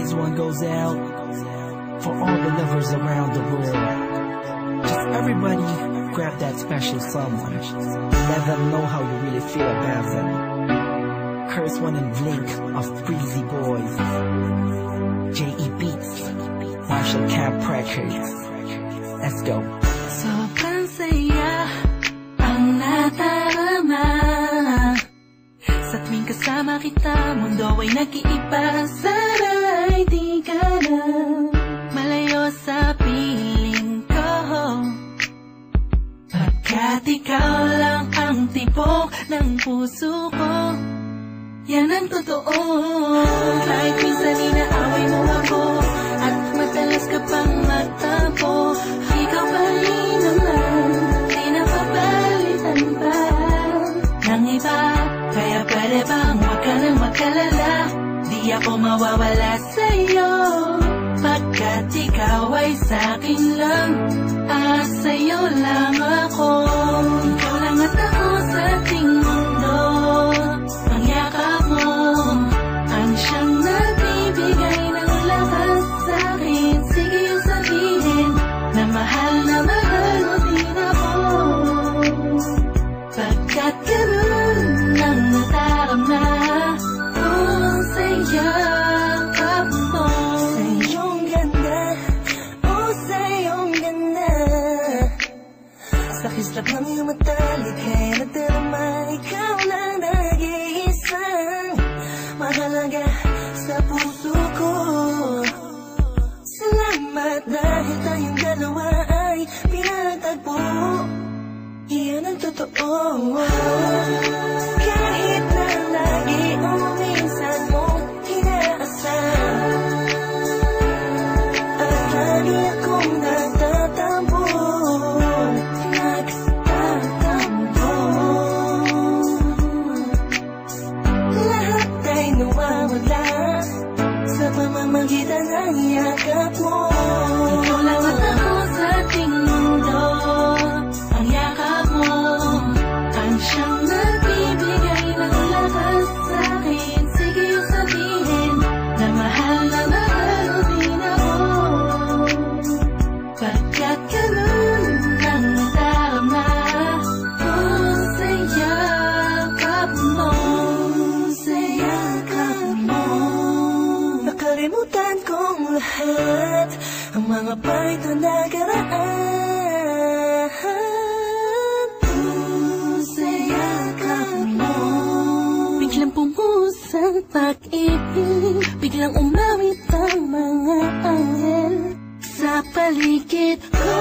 This one goes out for all the lovers around the world. Just everybody grab that special someone. Let them know how you really feel about them. Curse One and Blink of Breezy Boys, J.E. Beats, Marshall Camp Records. Let's go. Sobrang saya ang nadarama sa tuwing kasama kita. Mundo ay nag-iiba. Sana'y di ka na malayo sa piling ko, pagkat ikaw lang ang tibok ng puso ko. Yan ang totoo. Kahit minsan inaaway mo ako at madalas ka pang magtampo, ikaw pa rin naman, di napapalitan pa ng iba. Kaya pwede bang huwag ka nang mag-alala, di ako mawawala sa'yo, pagkat ikaw ay sa'kin lang at sa'yo lang ako. Ikaw lang at ako sa ating mundo. Ang yakap mo ang siyang nagbibigay ng lakas sa'kin. Sige yung sabihin na mahal mo din ako, pagkat ganun ang nadarama ko sa yakap mo. Sa iyong ganda, oh sa iyong ganda, sa kislap ng iyong mata, likha'y nadarama. Ikaw lang nag-iisang mahalaga sa puso ko. Salamat dahil tayong dalawa ay pinagtagpo. Iyan ang totoo. Kahit na lagi o minsan mo inaasal, at lagi akong nagtatampo. Lahat ay nawawala sa pamamagitan ng yakap mo. Ikaw lang at ako sa ating mundo. Ang yakap mo ang siyang nagbibigay ng lakas sa'kin. Sige yung sabihin na mahal mo din ako, pagkat ganun ang nadarama ko sa yakap mo. Sa yakap mo, nakalimutan kong lahat ang mga pahit na nakaraan. Sa yakap mo, biglang pumuhos ang pag-ibig, biglang umawit ang mga anghel sa paligid ko.